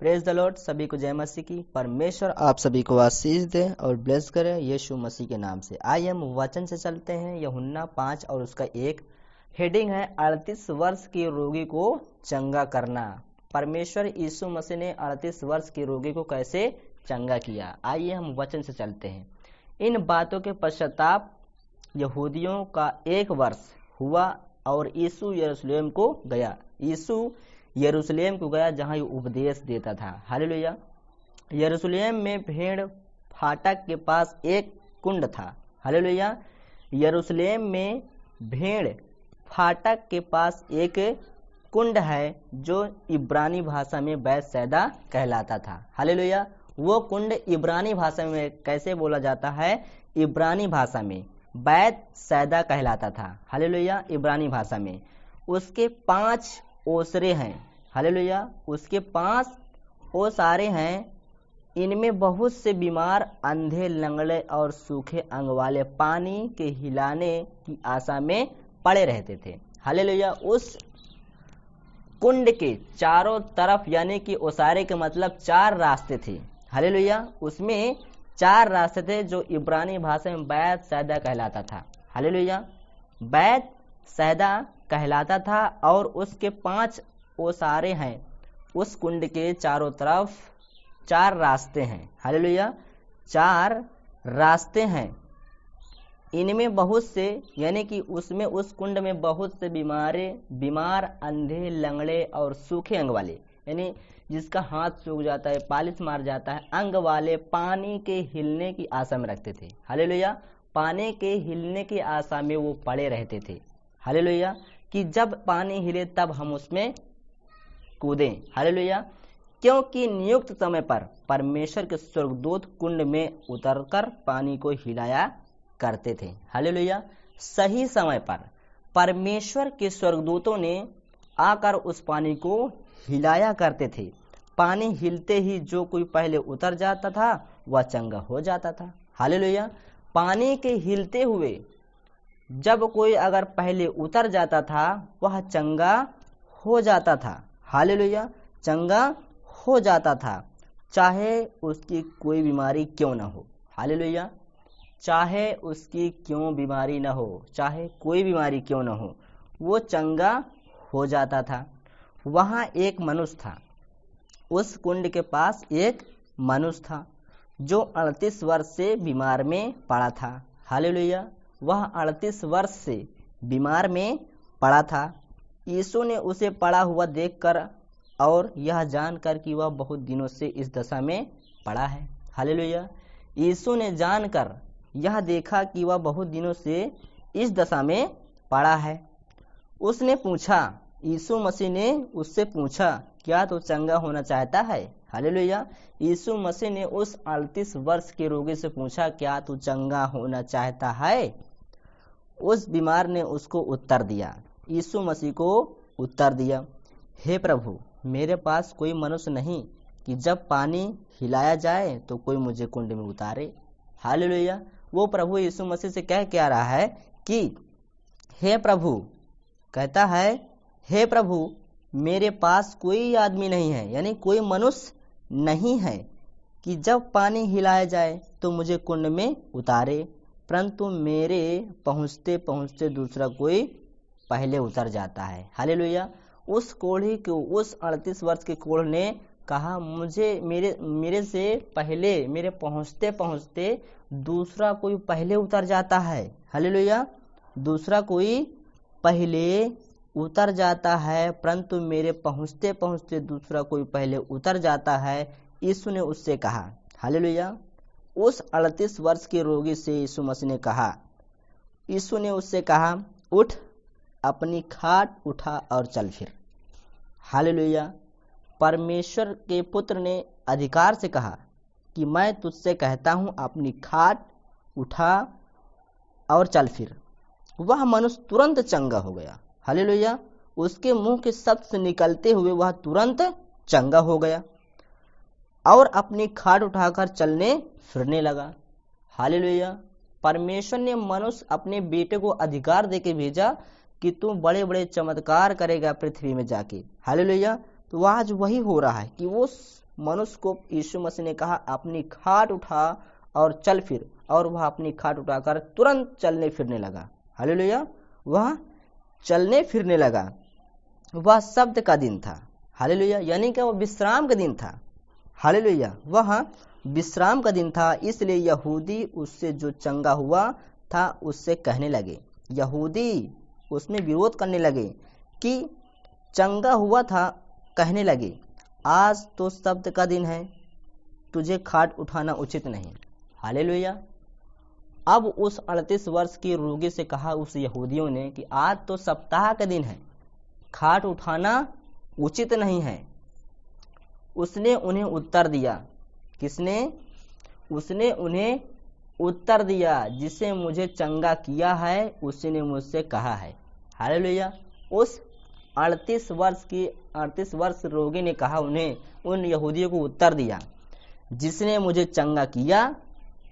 Praise the Lord. सभी को जय मसीह की। परमेश्वर आप सभी को आशीष दे और ब्लेस करे यीशु मसीह के नाम से। आइए हम वचन से चलते हैं। यूहन्ना 5 और उसका 1 हेडिंग है 38 वर्ष के रोगी को चंगा करना। परमेश्वर यीशु मसीह ने 38 वर्ष के रोगी को कैसे चंगा किया। आइए हम वचन से चलते हैं। इन बातों के पश्चाताप यहूदियों का 1 वर्ष हुआ और यीशु यरूशलेम को गया। यीशु यरूशलेम को गया जहां ये उपदेश देता था। हालेलुया। यरूशलेम में भेड़ फाटक के पास एक कुंड था। हालेलुया। यरूशलेम में भेड़ फाटक के पास एक कुंड है जो इब्रानी भाषा में बैतसैदा कहलाता था। हालेलुया। वो कुंड इब्रानी भाषा में कैसे बोला जाता है? इब्रानी भाषा में बैतसैदा कहलाता था। हालेलुया। इब्रानी भाषा में उसके 5 ओसरे हैं। हालेलुया। उसके 5 ओसारे हैं। इनमें बहुत से बीमार, अंधे, लंगड़े और सूखे अंग वाले पानी के हिलाने की आशा में पड़े रहते थे। हालेलुया। उस कुंड के चारों तरफ यानी कि ओसारे के मतलब 4 रास्ते थे। हालेलुया। उसमें 4 रास्ते थे जो इब्रानी भाषा में बैतसैदा कहलाता था। हालेलुया। बैतसैदा कहलाता था और उसके 5 ओसारे हैं। उस कुंड के चारों तरफ 4 रास्ते हैं। हालेलुया। 4 रास्ते हैं। इनमें बहुत से यानी कि उसमें उस कुंड में बहुत से बीमार, अंधे, लंगड़े और सूखे अंग वाले यानी जिसका हाथ सूख जाता है, पालिश मार जाता है, अंग वाले पानी के हिलने की आशा में रखते थे। हालेलुया। पानी के हिलने की आशा में वो पड़े रहते थे। हालेलुया। कि जब पानी हिले तब हम उसमें कूदें। हालेलुया। क्योंकि नियुक्त समय पर परमेश्वर के स्वर्गदूत कुंड में उतरकर पानी को हिलाया करते थे। हालेलुया। सही समय पर परमेश्वर के स्वर्गदूतों ने आकर उस पानी को हिलाया करते थे। पानी हिलते ही जो कोई पहले उतर जाता था वह चंगा हो जाता था। हालेलुया। पानी के हिलते हुए जब कोई अगर पहले उतर जाता था वह चंगा हो जाता था। हालेलुया। चंगा हो जाता था, चाहे उसकी कोई बीमारी क्यों ना हो। हालेलुया। चाहे उसकी क्यों बीमारी ना हो, चाहे कोई बीमारी क्यों ना हो, वो चंगा हो जाता था। वहाँ एक मनुष्य था। उस कुंड के पास एक मनुष्य था जो 38 वर्ष से बीमार में पड़ा था। हालेलुया। वह 38 वर्ष से बीमार में पड़ा था। यीशु ने उसे पड़ा हुआ देखकर और यह जानकर कि वह बहुत दिनों से इस दशा में पड़ा है। हालेलुया। यीशु ने जानकर यह देखा कि वह बहुत दिनों से इस दशा में पड़ा है। उसने पूछा, यीशु मसीह ने उससे पूछा, क्या तू चंगा होना चाहता है? हालेलुया। यीशु मसीह ने उस 38 वर्ष के रोगी से पूछा, क्या तू चंगा होना चाहता है? उस बीमार ने उसको उत्तर दिया, यीशु मसीह को उत्तर दिया, हे प्रभु, मेरे पास कोई मनुष्य नहीं कि जब पानी हिलाया जाए तो कोई मुझे कुंड में उतारे। हालेलुया। वो प्रभु यीशु मसीह से कह क्या रहा है कि हे प्रभु, कहता है हे प्रभु, मेरे पास कोई आदमी नहीं है यानी कोई मनुष्य नहीं है कि जब पानी हिलाया जाए तो मुझे कुंड में उतारे, परंतु मेरे पहुँचते पहुँचते दूसरा कोई पहले उतर जाता है। हालेलुया। उस कोढ़ी को, उस 38 वर्ष के कोढ़ ने कहा, मुझे मेरे से पहले, मेरे पहुँचते पहुँचते दूसरा कोई पहले उतर जाता है। हालेलुया। दूसरा कोई पहले उतर जाता है, परंतु मेरे पहुँचते पहुँचते दूसरा कोई पहले उतर जाता है। यीशु ने उससे कहा। हालेलुया। उस 38 वर्ष के रोगी से यीशु मसीह ने कहा, यीशु ने उससे कहा, उठ, अपनी खाट उठा और चल फिर। हालेलुया। परमेश्वर के पुत्र ने अधिकार से कहा कि मैं तुझसे कहता हूँ, अपनी खाट उठा और चल फिर। वह मनुष्य तुरंत चंगा हो गया। हालेलुया। उसके मुंह के शब्द से निकलते हुए वह तुरंत चंगा हो गया और अपनी खाट उठाकर चलने फिरने लगा। हालेलुया। परमेश्वर ने मनुष्य अपने बेटे को अधिकार देके भेजा कि तू बड़े बड़े चमत्कार करेगा पृथ्वी में जाके। हालेलुया। तो आज वही हो रहा है कि वो मनुष्य को यीशु मसीह ने कहा अपनी खाट उठा और चल फिर, और वह अपनी खाट उठाकर तुरंत चलने फिरने लगा। हालेलुया, वह चलने फिरने लगा। वह शब्द का दिन था। हालेलुया, यानी कि वह विश्राम का दिन था। हालेलुया, वह विश्राम का दिन था, इसलिए यहूदी उससे जो चंगा हुआ था उससे कहने लगे, यहूदी उसमें विरोध करने लगे कि चंगा हुआ था, कहने लगे आज तो शब्द का दिन है, तुझे खाट उठाना उचित नहीं। हालेलुया, अब उस 38 वर्ष के रोगी से कहा उस यहूदियों ने कि आज तो सप्ताह का दिन है, खाट उठाना उचित नहीं है। उसने उन्हें उत्तर दिया, किसने? उसने उन्हें उत्तर दिया, जिसे मुझे चंगा किया है उसने मुझसे कहा है। हालेलुया, उस 38 वर्ष रोगी ने कहा, उन्हें उन यहूदियों को उत्तर दिया, जिसने मुझे चंगा किया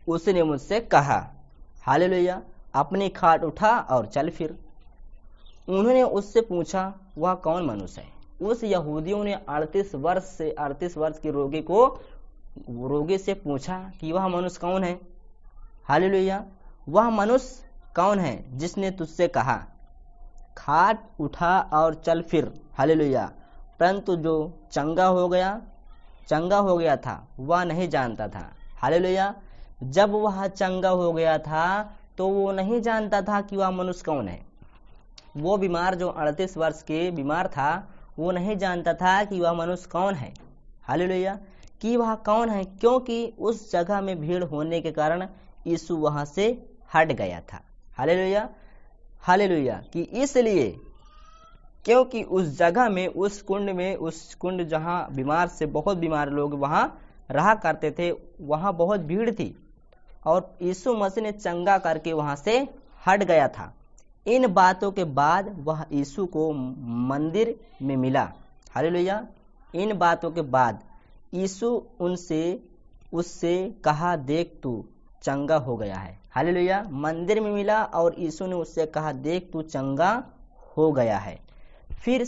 उसने मुझसे कहा। हालेलुया, अपनी खाट उठा और चल फिर। उन्होंने उससे पूछा वह कौन मनुष्य है? उस यहूदियों ने 38 वर्ष के रोगी से पूछा कि वह मनुष्य कौन है। हालेलुया, वह मनुष्य कौन है जिसने तुझसे कहा खाट उठा और चल फिर। हालेलुया, परंतु जो चंगा हो गया था वह नहीं जानता था। हालेलुया, जब वह चंगा हो गया था तो वो नहीं जानता था कि वह मनुष्य कौन है। वो बीमार जो 38 वर्ष के बीमार था वो नहीं जानता था कि वह मनुष्य कौन है। हालेलुया, कि वह कौन है, क्योंकि उस जगह में भीड़ होने के कारण यीशु वहां से हट गया था। हालेलुया, हालेलुया, कि इसलिए क्योंकि उस जगह में उस कुंड जहां बहुत बीमार लोग वहां रहा करते थे, वहां बहुत भीड़ थी और यीशु मसीह ने चंगा करके वहां से हट गया था। इन बातों के बाद वह यीशु को मंदिर में मिला। हालेलुया, इन बातों के बाद यीशु उससे कहा देख तू चंगा हो गया है। हालेलुया, मंदिर में मिला और यीशु ने उससे कहा देख तू चंगा हो गया है, फिर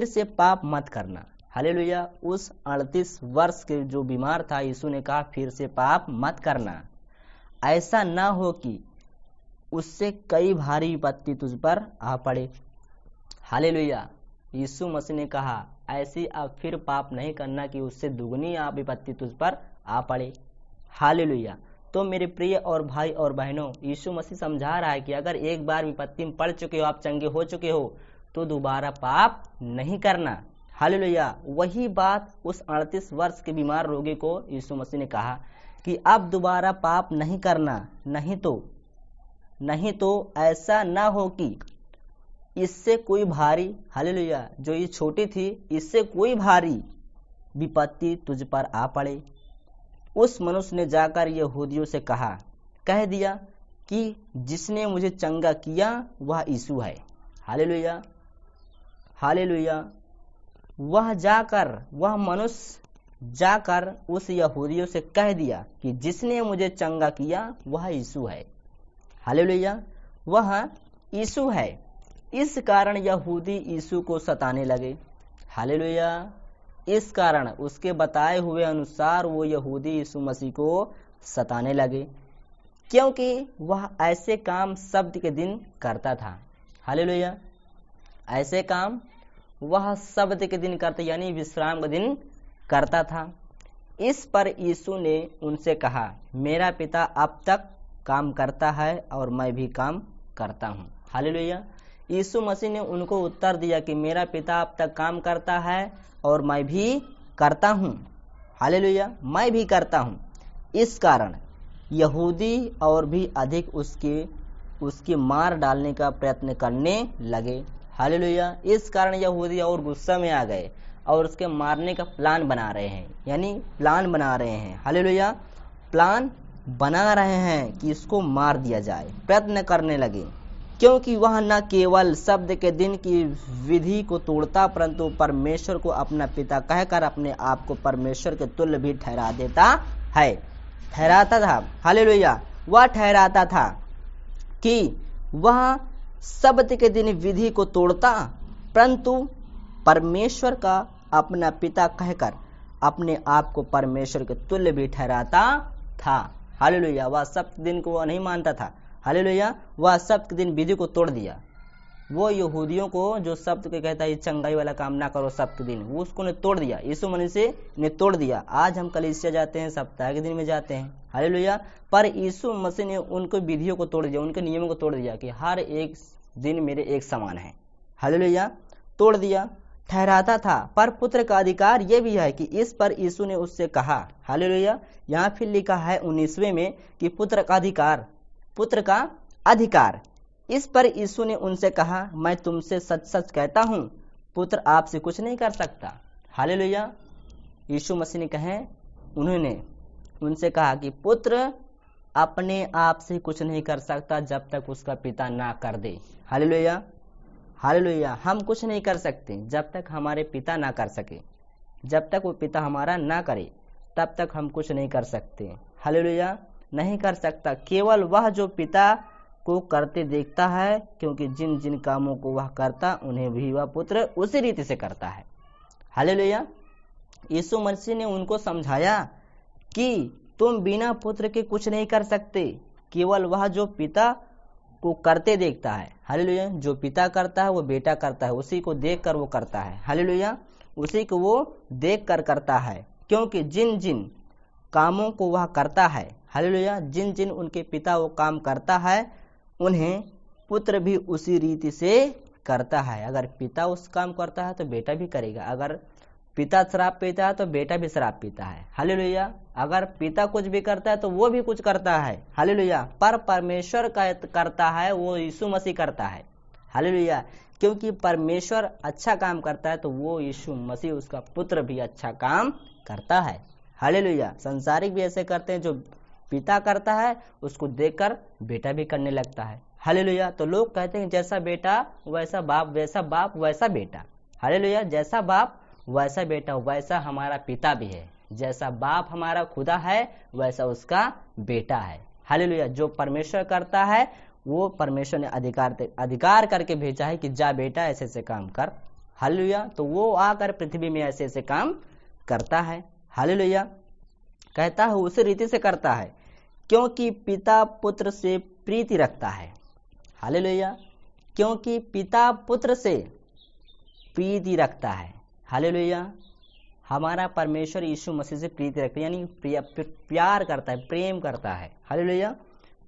से पाप मत करना। हालेलुया, उस 38 वर्ष के जो बीमार था यीशु ने कहा फिर से पाप मत करना, ऐसा ना हो कि उससे कई भारी विपत्ति तुझ पर आ पड़े। हालेलुया, यीशु मसीह ने कहा ऐसी अब फिर पाप नहीं करना कि उससे दुगनी आप विपत्ति तुझ पर आ पड़े। हालेलुया, तो मेरे प्रिय और भाई और बहनों, यीशु मसीह समझा रहा है कि अगर एक बार विपत्ति में पड़ चुके हो, आप चंगे हो चुके हो, तो दोबारा पाप नहीं करना। हालेलुया, वही बात उस 38 वर्ष के बीमार रोगी को यीशु मसीह ने कहा कि अब दोबारा पाप नहीं करना, नहीं तो ऐसा ना हो कि इससे कोई भारी, हालेलुया, जो ये छोटी थी इससे कोई भारी विपत्ति तुझ पर आ पड़े। उस मनुष्य ने जाकर यहूदियों से कह दिया कि जिसने मुझे चंगा किया वह यीशु है। हालेलुया, हालेलुया, वह मनुष्य जाकर उस यहूदियों से कह दिया कि जिसने मुझे चंगा किया वह यीशु है। हालेलुया, वह यीशु है। इस कारण यहूदी यीशु को सताने लगे। हालेलुया, इस कारण उसके बताए हुए अनुसार वो यहूदी यीशु मसीह को सताने लगे, क्योंकि वह ऐसे काम शब्द के दिन करता था। हालेलुया, ऐसे काम वह शब्द के दिन करता, यानी विश्राम के दिन करता था। इस पर यीशु ने उनसे कहा मेरा पिता अब तक काम करता है और मैं भी काम करता हूँ। हालेलुया, यीशु मसीह ने उनको उत्तर दिया कि मेरा पिता अब तक काम करता है और मैं भी करता हूँ। हालेलुया, मैं भी करता हूँ। इस कारण यहूदी और भी अधिक उसके मार डालने का प्रयत्न करने लगे। हालेलुया, इस कारण यहूदी और गुस्सा में आ गए और उसके मारने का प्लान बना रहे हैं। हालेलुया, प्लान बना रहे हैं कि इसको मार दिया जाए, प्रयत्न करने लगे, क्योंकि वह न केवल शब्द के दिन की विधि को तोड़ता परंतु परमेश्वर को अपना पिता कहकर अपने आप को परमेश्वर के तुल्य भी ठहराता था। हालेलुया, वह ठहराता था कि वह शब्द के दिन विधि को तोड़ता परंतु परमेश्वर का अपना पिता कहकर अपने आप को परमेश्वर के तुल्य भी ठहराता था। हालेलुया। वह सप्त दिन को वह नहीं मानता था। हालेलुया। वह सप्त दिन विधि को तोड़ दिया। वो यहूदियों को जो सप्त के कहता है चंगाई वाला काम ना करो सप्त दिन, वो उसको ने तोड़ दिया, यीशु मसीह ने तोड़ दिया। आज हम कलीसिया जाते हैं, सप्ताह के दिन में जाते हैं। हालेलुया। पर यीशु मसीह ने उनको विधियों को तोड़ दिया, उनके नियमों को तोड़ दिया कि हर एक दिन मेरे एक समान है। हालेलुया। तोड़ दिया, ठहराता था। पर पुत्र का अधिकार ये भी है कि इस पर यीशु ने उससे कहा। हालेलुया। यहाँ फिर लिखा है 19वें में कि पुत्र का अधिकार, पुत्र का अधिकार। इस पर यीशु ने उनसे कहा, मैं तुमसे सच सच कहता हूं, पुत्र आपसे कुछ नहीं कर सकता। हालेलुया। यीशु मसीह ने कहे, उन्होंने उनसे कहा कि पुत्र अपने आप से कुछ नहीं कर सकता जब तक उसका पिता ना कर दे। हालेलुया। हालेलुया। हम कुछ नहीं कर सकते जब तक हमारे पिता ना कर सके। जब तक वो पिता हमारा ना करे तब तक हम कुछ नहीं कर सकते। हालेलुया। नहीं कर सकता। केवल वह जो पिता को करते देखता है, क्योंकि जिन जिन कामों को वह करता उन्हें भी वह पुत्र उसी रीति से करता है। हालेलुया। यीशु मसीह ने उनको समझाया कि तुम बिना पुत्र के कुछ नहीं कर सकते, केवल वह जो पिता को करते देखता है। हालेलुया। जो पिता करता है वो बेटा करता है, उसी को देख कर वो करता है। हालेलुया। उसी को वो देख कर करता है, क्योंकि जिन जिन कामों को वह करता है, हालेलुया, जिन जिन उनके पिता वो काम करता है उन्हें पुत्र भी उसी रीति से करता है। अगर पिता उस काम करता है तो बेटा भी करेगा। अगर पिता शराब पीता है तो बेटा भी शराब पीता है। हालेलुया। अगर पिता कुछ भी करता है तो वो भी कुछ करता है। हालेलुया। पर परमेश्वर का करता है वो यीशु मसीह करता है। हालेलुया। क्योंकि परमेश्वर अच्छा काम करता है तो वो यीशु मसीह उसका पुत्र भी अच्छा काम करता है। हालेलुया। संसारिक भी ऐसे करते हैं, जो पिता करता है उसको देखकर बेटा भी करने लगता है। हालेलुया। तो लोग कहते हैं जैसा बेटा वैसा बाप, वैसा बाप वैसा बेटा। हालेलुया। जैसा बाप वैसा बेटा, वैसा हमारा पिता भी है। जैसा बाप हमारा खुदा है वैसा उसका बेटा है। हालेलुया। जो परमेश्वर करता है वो परमेश्वर ने अधिकार करके भेजा है कि जा बेटा ऐसे ऐसे काम कर। हालेलुया। तो वो आकर पृथ्वी में ऐसे ऐसे काम करता है। हालेलुया। कहता है उसी रीति से करता है, क्योंकि पिता पुत्र से प्रीति रखता है। हालेलुया। क्योंकि पिता पुत्र से प्रीति रखता है। हालेलुया। हमारा परमेश्वर यीशु मसीह से प्रीति रखता है, यानी प्यार करता है, प्रेम करता है। हालेलुया।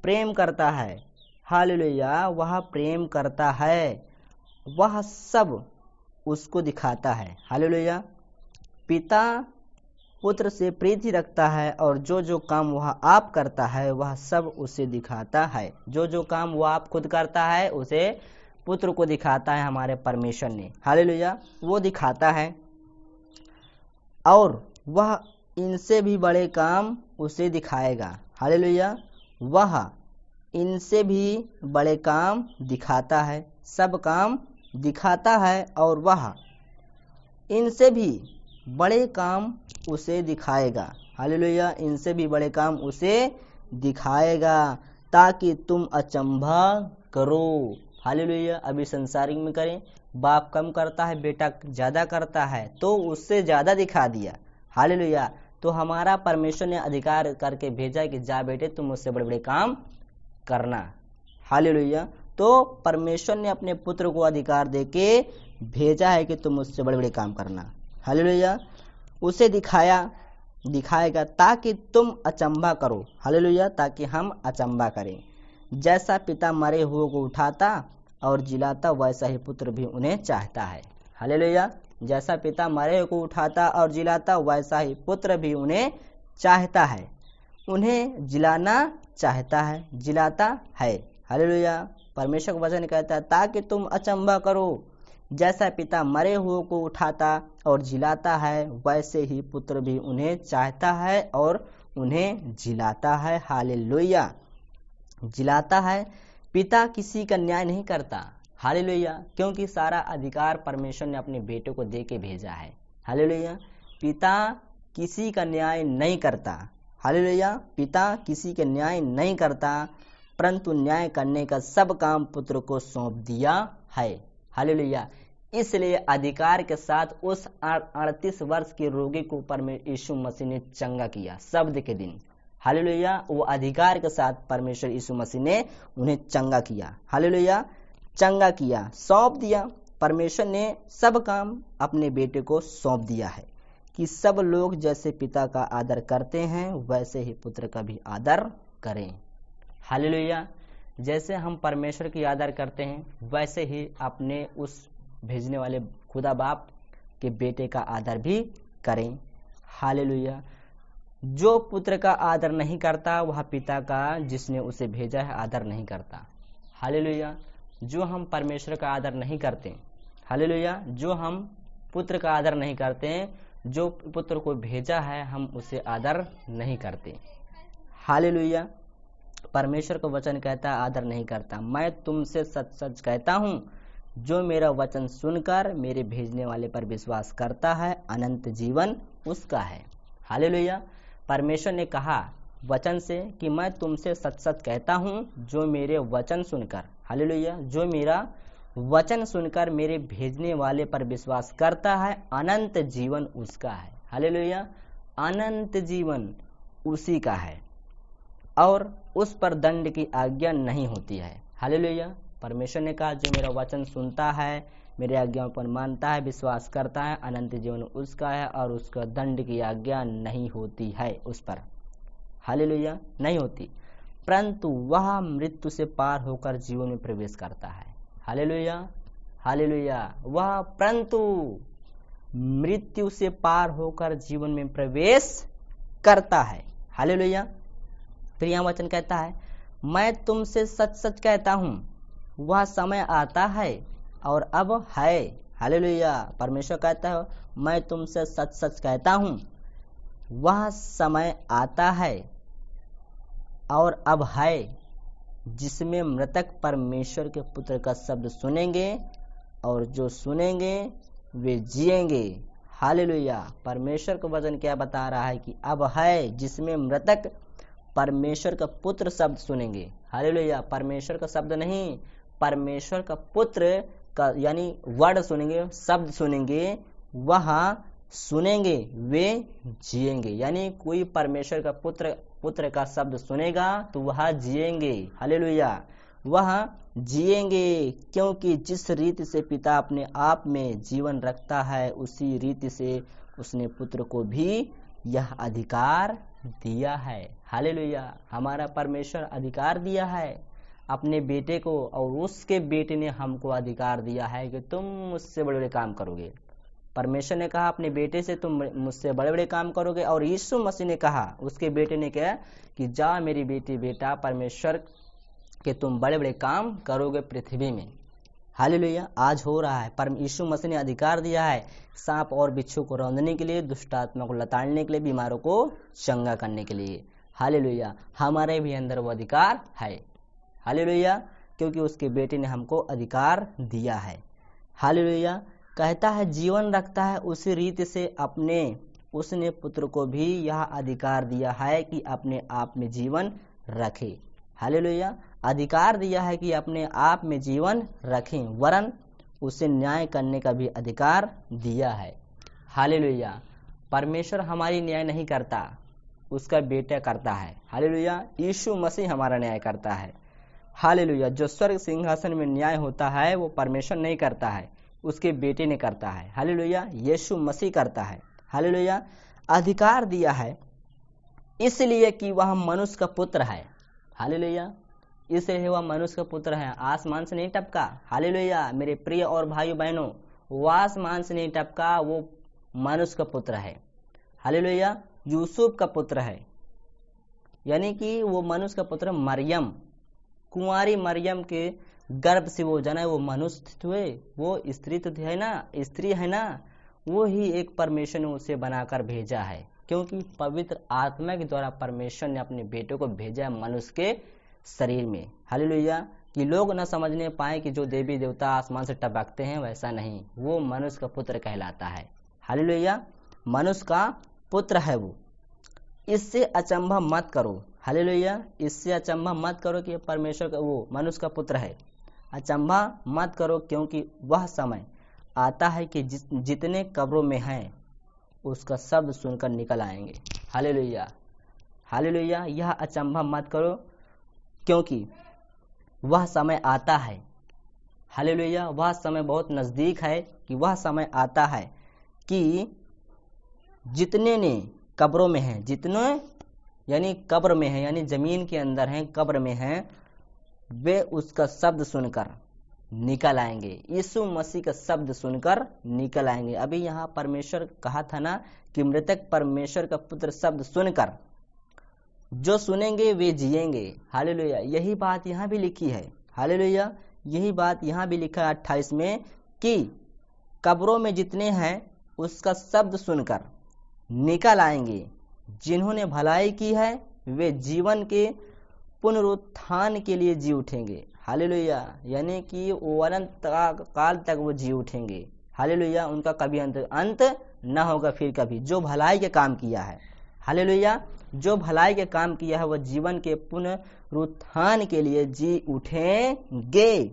प्रेम करता है। हालेलुया। वह प्रेम करता है, वह सब उसको दिखाता है। हालेलुया। पिता पुत्र से प्रीति रखता है और जो जो काम वह आप करता है वह सब उसे दिखाता है। जो जो काम वह आप खुद करता है उसे पुत्र को दिखाता है हमारे परमेश्वर ने। हालेलुया। वो दिखाता है और वह इनसे भी बड़े काम उसे दिखाएगा। हालेलुया। वह इनसे भी बड़े काम दिखाता है, सब काम दिखाता है और वह इनसे भी बड़े काम उसे दिखाएगा। हालेलुया। इनसे भी बड़े काम उसे दिखाएगा ताकि तुम अचंभा करो। हालेलुया। अभी संसारिक में करें, बाप कम करता है बेटा ज्यादा करता है तो उससे ज्यादा दिखा दिया। हालेलुया। तो हमारा परमेश्वर ने अधिकार करके भेजा कि जा बेटे तुम मुझसे बड़े बड़े काम करना। हालेलुया। तो परमेश्वर ने अपने पुत्र को अधिकार देके भेजा है कि तुम मुझसे बड़े बड़े काम करना। हालेलुया। उसे दिखाएगा ताकि तुम अचंभा करो। हालेलुया। ताकि हम अचंभा करें। जैसा पिता मरे हुए को उठाता और जिलाता वैसा ही पुत्र भी उन्हें चाहता है। हालेलुया। जैसा पिता मरे हुए को उठाता और जिलाता वैसा ही पुत्र भी उन्हें चाहता है। उन्हें जिलाना चाहता है, जिलाता है। हालेलुया। परमेश्वर का वचन कहता है ताकि तुम अचंभा करो। जैसा पिता मरे हुए को उठाता और जिलाता है वैसे ही पुत्र भी उन्हें चाहता है और उन्हें जिलाता है। हालेलुया। जिलाता है। पिता किसी का न्याय नहीं करता। हालेलुया। क्योंकि सारा अधिकार परमेश्वर ने अपने बेटे को दे के भेजा है। हालेलुया। पिता किसी का न्याय नहीं करता। हालेलुया। पिता किसी का न्याय नहीं करता, परंतु न्याय करने का सब काम पुत्र को सौंप दिया है। हालेलुया। इसलिए अधिकार के साथ उस 38 वर्ष के रोगी को परमेश्वर यीशु मसीह ने चंगा किया शब्द के दिन। हालेलुया। वो अधिकार के साथ परमेश्वर यीशु मसीह ने उन्हें चंगा किया। हालेलुया। चंगा किया, सौंप दिया। परमेश्वर ने सब काम अपने बेटे को सौंप दिया है कि सब लोग जैसे पिता का आदर करते हैं वैसे ही पुत्र का भी आदर करें। हालेलुया। जैसे हम परमेश्वर की आदर करते हैं वैसे ही अपने उस भेजने वाले खुदा बाप के बेटे का आदर भी करें। हालेलुया। जो पुत्र का आदर नहीं करता वह पिता का जिसने उसे भेजा है आदर नहीं करता। हालेलुया। जो हम परमेश्वर का आदर नहीं करते, हालेलुया, जो हम पुत्र का आदर नहीं करते, जो पुत्र को भेजा है हम उसे आदर नहीं करते। हालेलुया। परमेश्वर का वचन कहता है आदर नहीं करता। मैं तुमसे सच सच कहता हूँ, जो मेरा वचन सुनकर मेरे भेजने वाले पर विश्वास करता है अनंत जीवन उसका है। हालेलुया। परमेश्वर ने कहा वचन से कि मैं तुमसे सच सच कहता हूँ, जो मेरे वचन सुनकर, हालेलुया, जो मेरा वचन सुनकर मेरे भेजने वाले पर विश्वास करता है अनंत जीवन उसका है। हालेलुया। अनंत जीवन उसी का है और उस पर दंड की आज्ञा नहीं होती है। हालेलुया। परमेश्वर ने कहा जो मेरा वचन सुनता है, मेरे आज्ञाओं पर मानता है, विश्वास करता है, अनंत जीवन उसका है और उसका दंड की आज्ञा नहीं होती है उस पर। हालेलुया। नहीं होती, परंतु वह मृत्यु से पार होकर जीवन में प्रवेश करता है। हालेलुया। हालेलुया। वह परंतु मृत्यु से पार होकर जीवन में प्रवेश करता है। हालेलुया। फिर यहाँ वचन कहता है मैं तुमसे सच सच कहता हूँ, वह समय आता है और अब है। हालेलुया। परमेश्वर कहता है मैं तुमसे सच सच कहता हूँ, वह समय आता है और अब है, जिसमें मृतक परमेश्वर के पुत्र का शब्द सुनेंगे और जो सुनेंगे वे जिएंगे। हालेलुया। परमेश्वर का वचन क्या बता रहा है कि अब है, जिसमें मृतक परमेश्वर का पुत्र शब्द सुनेंगे। हालेलुया। परमेश्वर का शब्द नहीं, परमेश्वर का पुत्र का यानी वर्ड सुनेंगे, शब्द सुनेंगे, वह सुनेंगे वे जिएंगे। यानी कोई परमेश्वर का पुत्र का शब्द सुनेगा तो वह जिएंगे। हालेलुया। वह जिएंगे, क्योंकि जिस रीति से पिता अपने आप में जीवन रखता है उसी रीति से उसने पुत्र को भी यह अधिकार दिया है। हालेलुया। हमारा परमेश्वर अधिकार दिया है अपने बेटे को और उसके बेटे ने हमको अधिकार दिया है कि तुम मुझसे बड़े बड़े काम करोगे। परमेश्वर ने कहा अपने बेटे से तुम मुझसे बड़े बड़े काम करोगे और यीशु मसीह ने कहा उसके बेटे ने कहा कि जा मेरी बेटा परमेश्वर के तुम बड़े बड़े काम करोगे पृथ्वी में। हालेलुया। आज हो रहा है। पर यीशु मसीह ने अधिकार दिया है सांप और बिच्छू को रौंदने के लिए, दुष्ट आत्मा को लताड़ने के लिए, बीमारों को चंगा करने के लिए। हालेलुया। हमारे भी अंदर वो अधिकार है। हालेलुया। क्योंकि उसके बेटे ने हमको अधिकार दिया है। हालेलुया। कहता है जीवन रखता है उसी रीति से उसने पुत्र को भी यह अधिकार दिया है कि अपने आप में जीवन रखे। हालेलुया। अधिकार दिया है कि अपने आप में जीवन रखें, वरन उसे न्याय करने का भी अधिकार दिया है। हालेलुया। परमेश्वर हमारी न्याय नहीं करता, उसका बेटा करता है। हालेलुया। यीशु मसीह हमारा न्याय करता है। हालेलुया। जो स्वर्ग सिंहासन में न्याय होता है वो परमेश्वर नहीं करता है, उसके बेटे ने करता है। हालेलुया। यीशु मसीह करता है। हालेलुया। अधिकार दिया है इसलिए कि वह मनुष्य का पुत्र है। हालेलुया। इसलिए वह मनुष्य का पुत्र है, आसमान से नहीं टपका। हालेलुया। मेरे प्रिय और भाइयों बहनों, वो आसमान से नहीं टपका, वो मनुष्य का पुत्र है। हालेलुया। यूसुफ का पुत्र है, यानी कि वो मनुष्य का पुत्र मरियम, कुंवारी मरियम के गर्भ से वो जना, वो मनुष्य हुए, वो स्त्री तो है ना, स्त्री है ना, वो ही एक परमेश्वर ने उसे बनाकर भेजा है, क्योंकि पवित्र आत्मा के द्वारा परमेश्वर ने अपने बेटे को भेजा है मनुष्य के शरीर में। हालेलुया। कि लोग न समझने पाए कि जो देवी देवता आसमान से टपकते हैं वैसा नहीं, वो मनुष्य का पुत्र कहलाता है। हालेलुया। मनुष्य का पुत्र है वो। इससे अचंभा मत करो। हालेलुया। इससे अचंभा मत करो कि परमेश्वर का वो मनुष्य का पुत्र है। अचंभा मत करो, क्योंकि वह समय आता है कि जितने कब्रों में हैं उसका शब्द सुनकर निकल आएंगे। Hallelujah, hallelujah. यह अचंभा मत करो, क्योंकि वह समय आता है, हालेलुया, वह समय बहुत नज़दीक है कि वह समय आता है कि जितने ने कब्रों में हैं, जितने यानी कब्र में हैं, यानी ज़मीन के अंदर हैं, कब्र में हैं, वे उसका शब्द सुनकर निकल आएंगे। यीशु मसीह का शब्द सुनकर निकल आएंगे। अभी यहाँ परमेश्वर कहा था ना कि मृतक परमेश्वर का पुत्र शब्द सुनकर जो सुनेंगे वे जिएंगे। हालेलुया, यही बात यहाँ भी लिखी है। हालेलुया, यही बात यहाँ भी लिखा है 28 में कि कब्रों में जितने हैं उसका शब्द सुनकर निकल आएंगे। जिन्होंने भलाई की है वे जीवन के पुनरुत्थान के लिए जी उठेंगे। हालेलुया, यानी कि वो अनंत काल तक वो जी उठेंगे। हालेलुया, उनका कभी अंत न होगा फिर कभी। जो भलाई के काम किया है, हालेलुया, जो भलाई के काम किया है वह जीवन के पुनरुत्थान के लिए जी उठेंगे।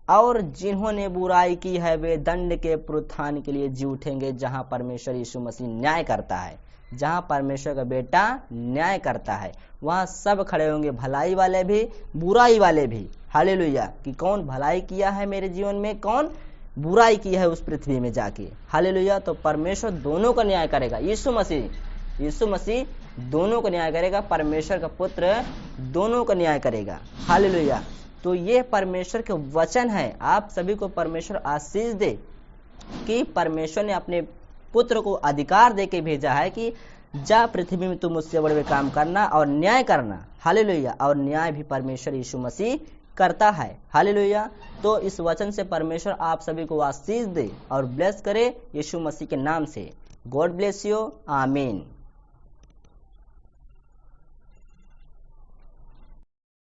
और जिन्होंने बुराई की है वे दंड के पुनरुत्थान के लिए जी उठेंगे। जहां परमेश्वर यीशु मसीह न्याय करता है, जहां परमेश्वर का बेटा न्याय करता है, वहां सब खड़े होंगे, भलाई वाले भी बुराई वाले भी। हालेलुया, कि कौन भलाई किया है मेरे जीवन में, कौन बुराई की है उस पृथ्वी में जाके। हालेलुया, तो परमेश्वर दोनों का न्याय करेगा। यीशु मसीह दोनों को न्याय करेगा। परमेश्वर का पुत्र दोनों का न्याय करेगा। हालेलुया, तो ये परमेश्वर के वचन है। आप सभी को परमेश्वर आशीष दे कि परमेश्वर ने अपने पुत्र को अधिकार देके भेजा है कि जा पृथ्वी में तुम मुझसे बड़े काम करना और न्याय करना। हालेलुया, और न्याय भी परमेश्वर यीशु मसीह करता है। हालेलुया, तो इस वचन से परमेश्वर आप सभी को आशीष दे और ब्लेस करे यीशु मसीह के नाम से। गॉड ब्लेस यू, आमीन।